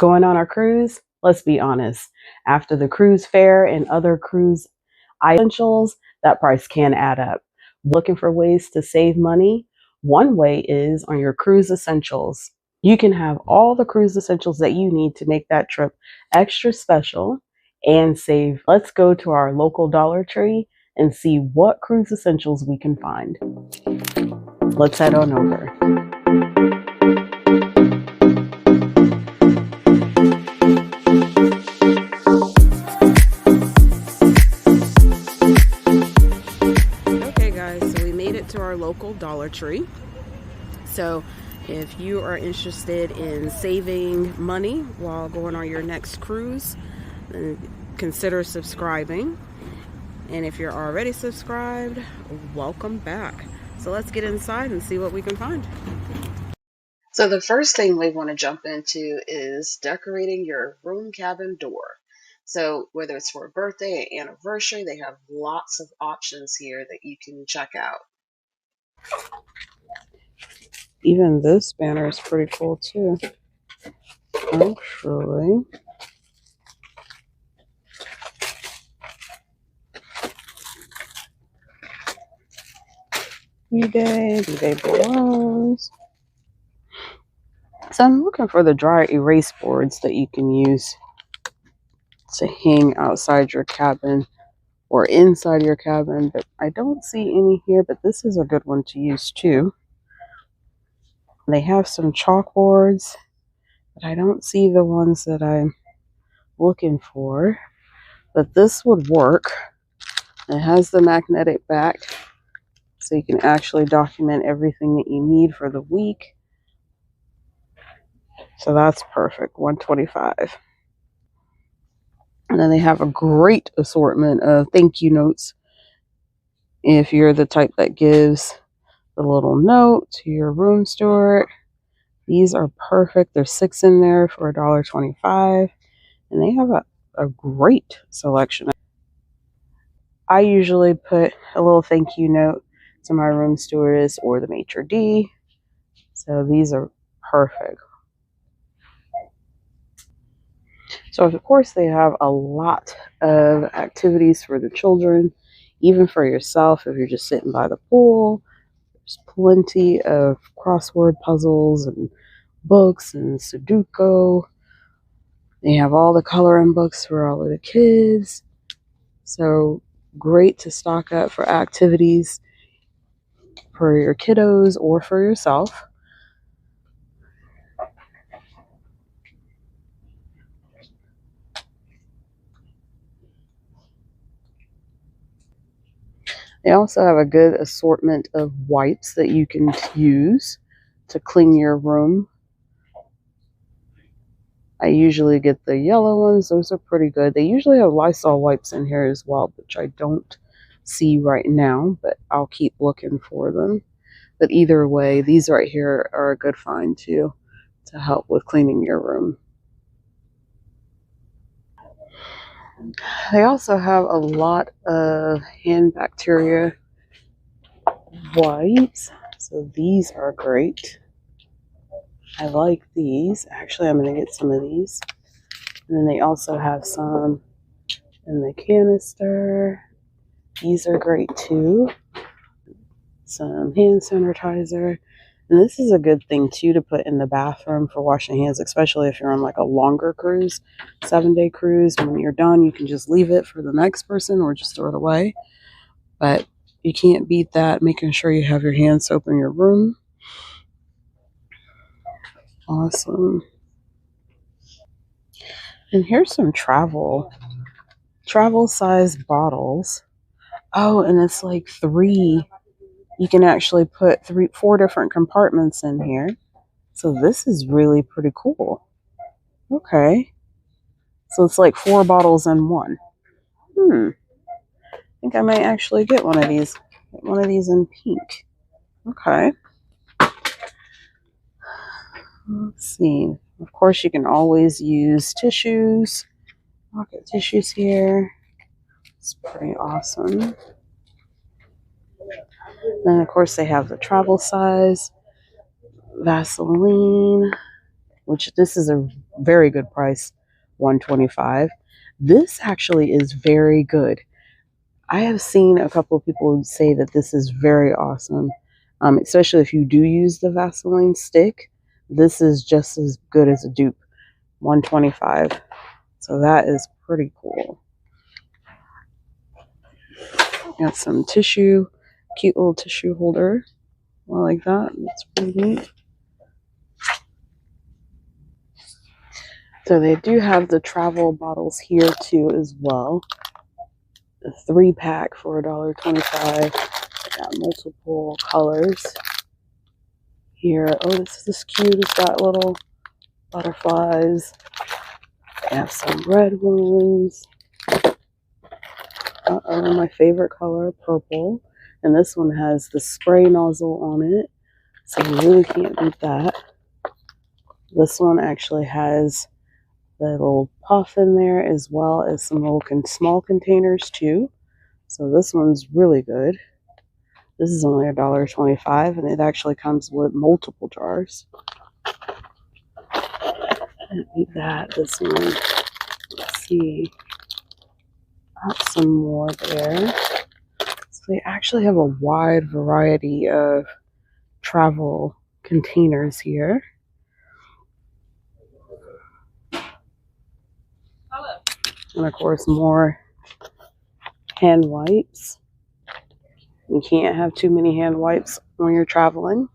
Going on our cruise? Let's be honest. After the cruise fare and other cruise essentials, that price can add up. Looking for ways to save money? One way is on your cruise essentials. You can have all the cruise essentials that you need to make that trip extra special and save. Let's go to our local Dollar Tree and see what cruise essentials we can find. Let's head on over. Okay guys, so we made it to our local Dollar Tree. So if you are interested in saving money while going on your next cruise, then consider subscribing. And if you're already subscribed, welcome back. So let's get inside and see what we can find. So the first thing we want to jump into is decorating your room cabin door. So whether it's for a birthday, an anniversary, they have lots of options here that you can check out. Even this banner is pretty cool too. Actually, Bouget balloons. So I'm looking for the dry erase boards that you can use to hang outside your cabin or inside your cabin, but I don't see any here, but this is a good one to use too. They have some chalkboards, but I don't see the ones that I'm looking for, but this would work. It has the magnetic back, so you can actually document everything that you need for the week. So that's perfect, $125. And then they have a great assortment of thank you notes. If you're the type that gives the little note to your room steward, these are perfect. There's 6 in there for $1.25, and they have a great selection. I usually put a little thank you note to my room stewardess or the maitre d'. So these are perfect. So of course they have a lot of activities for the children, even for yourself if you're just sitting by the pool. There's plenty of crossword puzzles and books and Sudoku. They have all the coloring books for all of the kids. So great to stock up for activities for your kiddos or for yourself. They also have a good assortment of wipes that you can use to clean your room. I usually get the yellow ones. Those are pretty good. They usually have Lysol wipes in here as well, which I don't see right now, but I'll keep looking for them. But either way, these right here are a good find too, to help with cleaning your room. They also have a lot of hand bacteria wipes. So these are great. I like these. Actually, I'm going to get some of these. And then they also have some in the canister. These are great too. Some hand sanitizer. And this is a good thing too to put in the bathroom for washing hands, especially if you're on like a longer cruise, 7-day cruise. When you're done, you can just leave it for the next person or just throw it away. But you can't beat that, making sure you have your hand soap in your room. Awesome. And here's some travel size bottles. Oh, and it's like 3. You can actually put 4 different compartments in here. So this is really pretty cool. Okay. So it's like 4 bottles in one. I think I might actually get one of these. Get one of these in pink. Okay. Let's see. Of course, you can always use tissues. Pocket tissues here. It's pretty awesome. Then, of course, they have the travel size Vaseline which this is a very good price, $125. This actually is very good. I have seen a couple of people say that this is very awesome, especially if you do use the Vaseline stick. This is just as good as a dupe, $125. So that is pretty cool. Got some tissue, cute little tissue holder. I like that. That's pretty neat. So they do have the travel bottles here too as well. A 3-pack for $1.25. Got multiple colors here. Oh, this is cute. It's got little butterflies. They have some red ones. My favorite color, purple. And this one has the spray nozzle on it, so you really can't beat that. This one actually has the little puff in there, as well as some little small containers too. So this one's really good. This is only $1.25, and it actually comes with multiple jars. Can't beat that. This one. Let's see. Got some more there. So they actually have a wide variety of travel containers here. And of course, more hand wipes. You can't have too many hand wipes when you're traveling.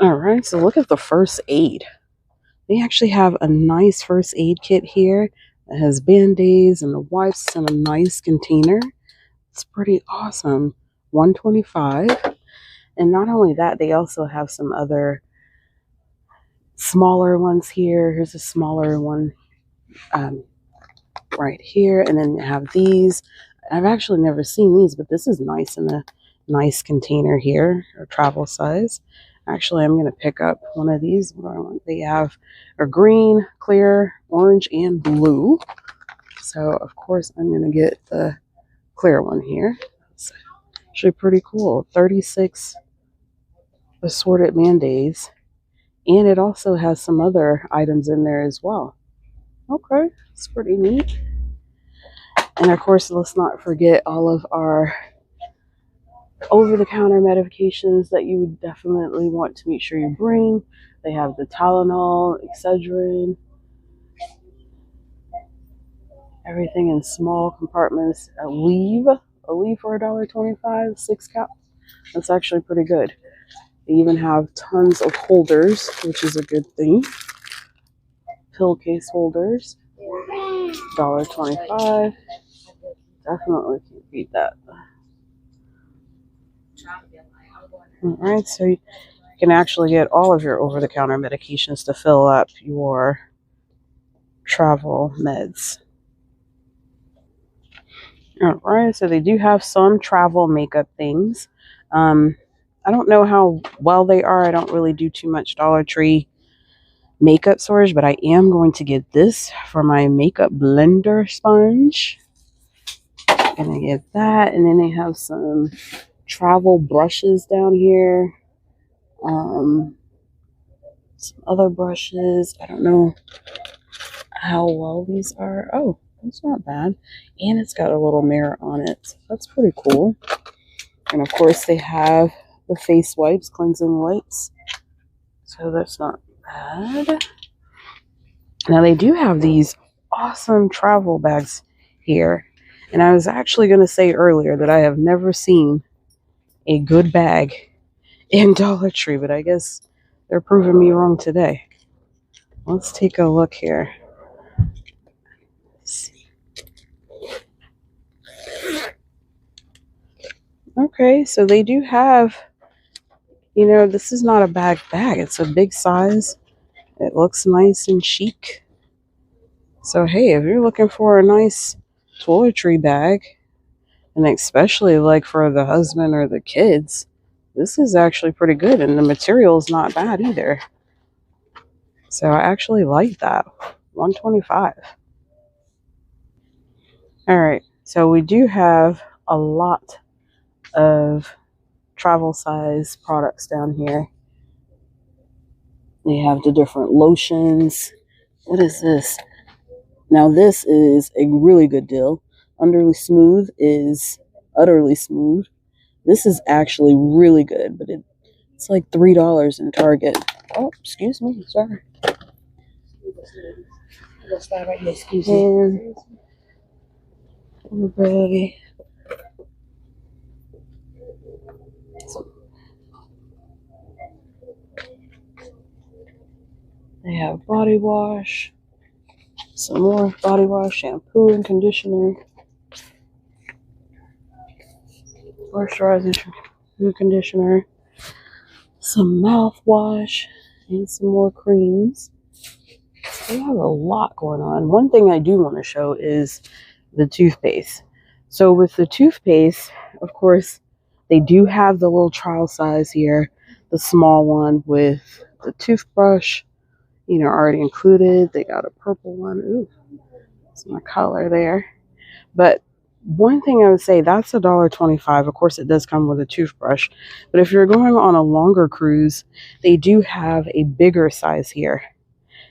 All right, so look at the first aid. They actually have a nice first aid kit here. It has band-aids and the wipes in a nice container. It's pretty awesome. $125. And not only that, they also have some other smaller ones here. Here's a smaller one right here. And then they have these. I've actually never seen these, but this is nice in a nice container here, or travel size. Actually, I'm going to pick up one of these. What do I want? They have a green, clear, orange, and blue. So, of course, I'm going to get the clear one here. It's actually pretty cool. 36 assorted band-aids. And it also has some other items in there as well. Okay, it's pretty neat. And, of course, let's not forget all of our over-the-counter medications that you would definitely want to make sure you bring. They have the Tylenol, Excedrin, everything in small compartments. Alivia for $1.25, 6 cap. That's actually pretty good. They even have tons of holders, which is a good thing. Pill case holders, $1.25. Definitely can't beat that. Alright, so you can actually get all of your over-the-counter medications to fill up your travel meds. Alright, so they do have some travel makeup things. I don't know how well they are. I don't really do too much Dollar Tree makeup storage, but I am going to get this for my makeup blender sponge. Gonna get that, and then they have some travel brushes down here. Some other brushes. I don't know how well these are. Oh, it's not bad. And it's got a little mirror on it. So that's pretty cool. And of course they have the face wipes, cleansing wipes. So that's not bad. Now they do have these awesome travel bags here. And I was actually going to say earlier that I have never seen a good bag in Dollar Tree, but I guess they're proving me wrong today. Let's take a look here. Okay, so they do have, you know, this is not a bag. It's a big size. It looks nice and chic. So, hey, if you're looking for a nice toiletry bag, and especially like for the husband or the kids, this is actually pretty good. And the material is not bad either. So I actually like that. $125. All right. So we do have a lot of travel size products down here. They have the different lotions. What is this? Now this is a really good deal. Underly Smooth is utterly smooth. This is actually really good, but it's like $3 in Target. Oh, excuse me, sorry. And everybody. They have body wash, some more body wash, shampoo and conditioner, moisturizer, shampoo, conditioner, some mouthwash, and some more creams. They have a lot going on. One thing I do want to show is the toothpaste. So with the toothpaste, of course, they do have the little trial size here, the small one with the toothbrush, already included. They got a purple one. Ooh, that's my color there. But one thing I would say, that's $1.25. Of course, it does come with a toothbrush. But if you're going on a longer cruise, they do have a bigger size here.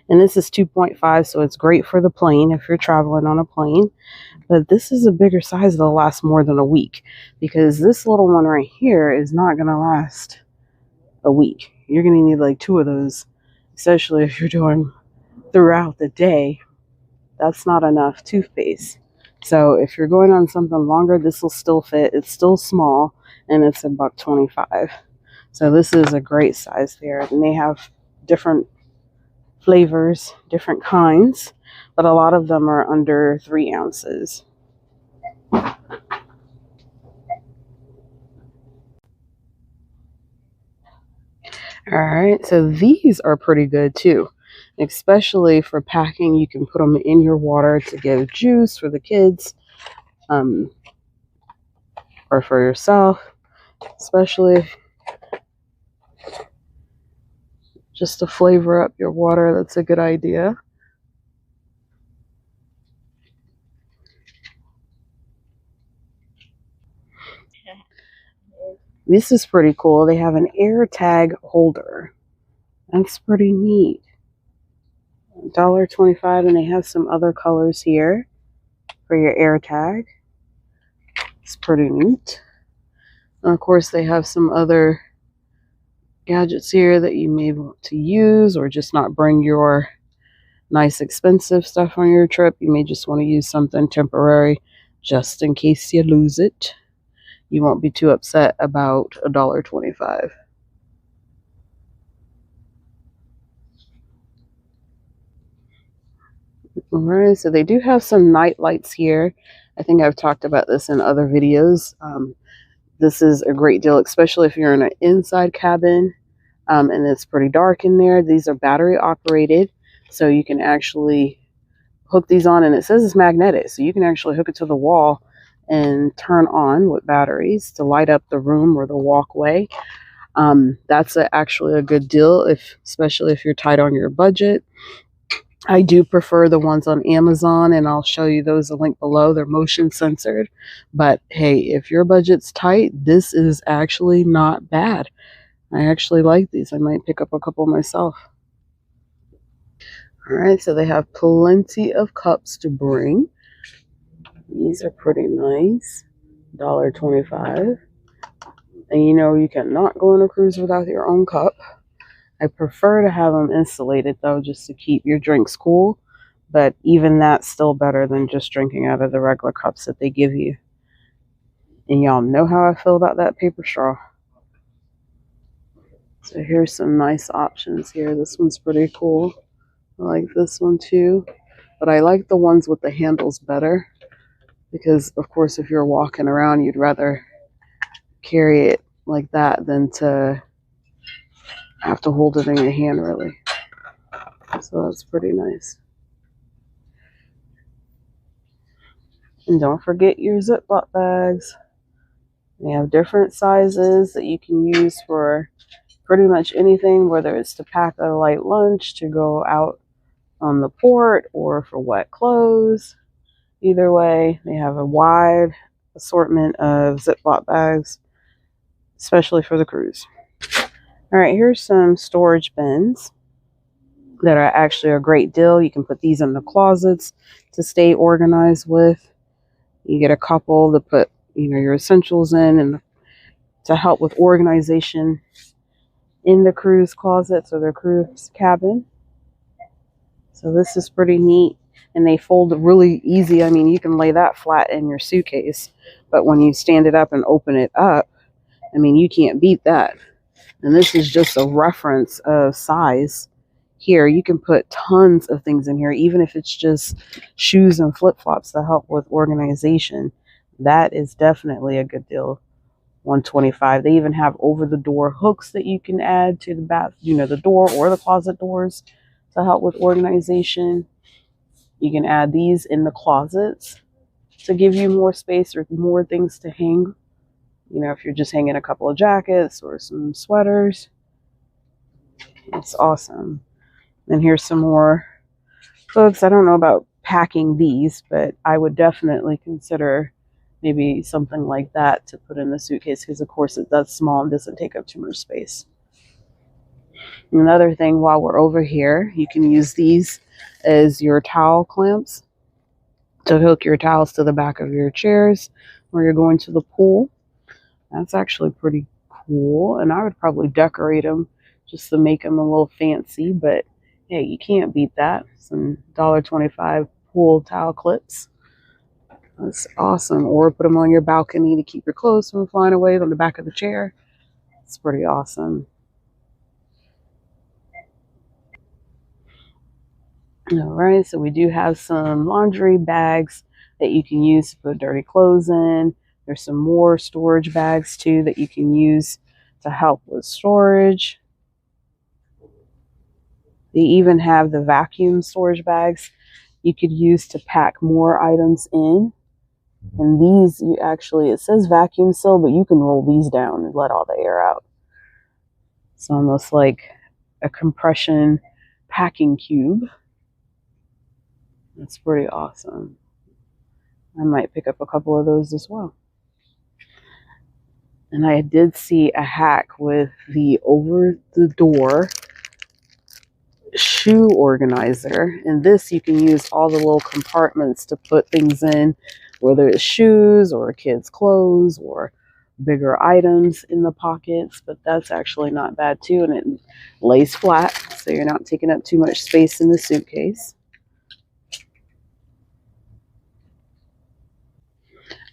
And this is 2.5, so it's great for the plane if you're traveling on a plane. But this is a bigger size that'll last more than a week, because this little one right here is not going to last a week. You're going to need like 2 of those, especially if you're doing throughout the day. That's not enough toothpaste. So if you're going on something longer, this will still fit. It's still small, and it's $1.25. So this is a great size there. And they have different flavors, different kinds, but a lot of them are under 3 ounces. All right, so these are pretty good too, especially for packing. You can put them in your water to give juice for the kids, or for yourself, especially just to flavor up your water. That's a good idea. This is pretty cool. They have an air tag holder. That's pretty neat. $1.25, and they have some other colors here for your air tag. It's pretty neat. And of course, they have some other gadgets here that you may want to use, or just not bring your nice expensive stuff on your trip. You may just want to use something temporary just in case you lose it. You won't be too upset about $1.25. All right, so they do have some night lights here. I think I've talked about this in other videos. This is a great deal, especially if you're in an inside cabin and it's pretty dark in there. These are battery operated, so you can actually hook these on, and it says it's magnetic, so you can actually hook it to the wall and turn on with batteries to light up the room or the walkway. That's actually a good deal, especially if you're tight on your budget. I do prefer the ones on Amazon, and I'll show you those, a link below. They're motion censored. But hey, if your budget's tight, this is actually not bad. I actually like these. I might pick up a couple myself. All right, so they have plenty of cups to bring. These are pretty nice. $1.25. And you cannot go on a cruise without your own cup. I prefer to have them insulated, though, just to keep your drinks cool. But even that's still better than just drinking out of the regular cups that they give you. And y'all know how I feel about that paper straw. So here's some nice options here. This one's pretty cool. I like this one too. But I like the ones with the handles better, because, of course, if you're walking around, you'd rather carry it like that than to have to hold it in your hand, really. So that's pretty nice. And don't forget your Ziploc bags. They have different sizes that you can use for pretty much anything, whether it's to pack a light lunch, to go out on the port, or for wet clothes. Either way, they have a wide assortment of Ziploc bags, especially for the cruise. All right, here's some storage bins. that are actually a great deal. You can put these in the closets to stay organized with. You get a couple to put, your essentials in and to help with organization in the crew's closets or the crew's cabin. So this is pretty neat. And they fold really easy. I mean, you can lay that flat in your suitcase, but when you stand it up and open it up, I mean, you can't beat that. And this is just a reference of size. Here, you can put tons of things in here, even if it's just shoes and flip-flops to help with organization. That is definitely a good deal. $125. They even have over-the-door hooks that you can add to the bath, the door or the closet doors to help with organization. You can add these in the closets to give you more space or more things to hang. If you're just hanging a couple of jackets or some sweaters. It's awesome. And here's some more books. I don't know about packing these, but I would definitely consider maybe something like that to put in the suitcase because, of course, that's small and doesn't take up too much space. Another thing, while we're over here, you can use these as your towel clamps to hook your towels to the back of your chairs where you're going to the pool. That's actually pretty cool, and I would probably decorate them just to make them a little fancy, but hey, you can't beat that. Some $1.25 pool towel clips. That's awesome. Or put them on your balcony to keep your clothes from flying away on the back of the chair. It's pretty awesome. All right, so we do have some laundry bags that you can use to put dirty clothes in. There's some more storage bags too that you can use to help with storage. They even have the vacuum storage bags you could use to pack more items in. And these, it says vacuum seal, but you can roll these down and let all the air out. It's almost like a compression packing cube. That's pretty awesome. I might pick up a couple of those as well. And I did see a hack with the over-the-door shoe organizer. And this, you can use all the little compartments to put things in, whether it's shoes or kids' clothes or bigger items in the pockets. But that's actually not bad too. And it lays flat, so you're not taking up too much space in the suitcase.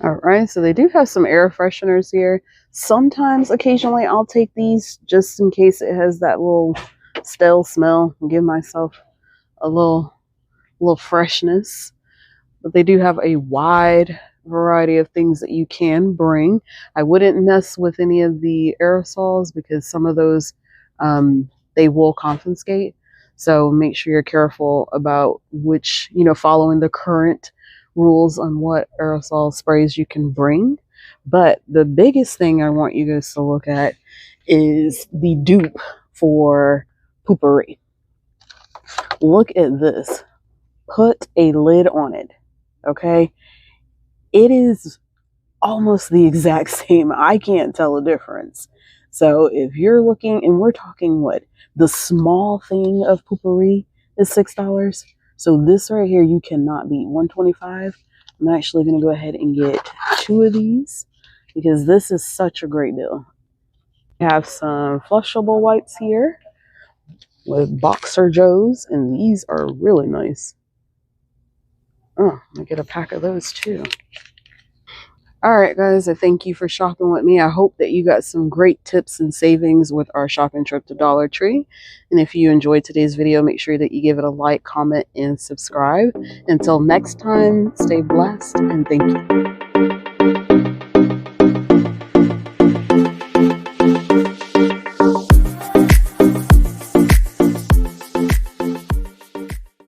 All right, so they do have some air fresheners here. Sometimes, occasionally, I'll take these just in case it has that little stale smell and give myself a little freshness. But they do have a wide variety of things that you can bring. I wouldn't mess with any of the aerosols because some of those they will confiscate. So make sure you're careful about which, following the current rules on what aerosol sprays you can bring. But the biggest thing I want you guys to look at is the dupe for Poopery. Look at this. Put a lid on it. Okay? It is almost the exact same. I can't tell a difference. So if you're looking, and we're talking what? The small thing of Poopery is $6. So this right here, you cannot beat. $125. I'm actually going to go ahead and get 2 of these because this is such a great deal. We have some flushable wipes here with Boxer Joes, and these are really nice. Oh, I get a pack of those too. All right, guys, I thank you for shopping with me. I hope that you got some great tips and savings with our shopping trip to Dollar Tree. And if you enjoyed today's video, make sure that you give it a like, comment, and subscribe. Until next time, stay blessed, and thank you.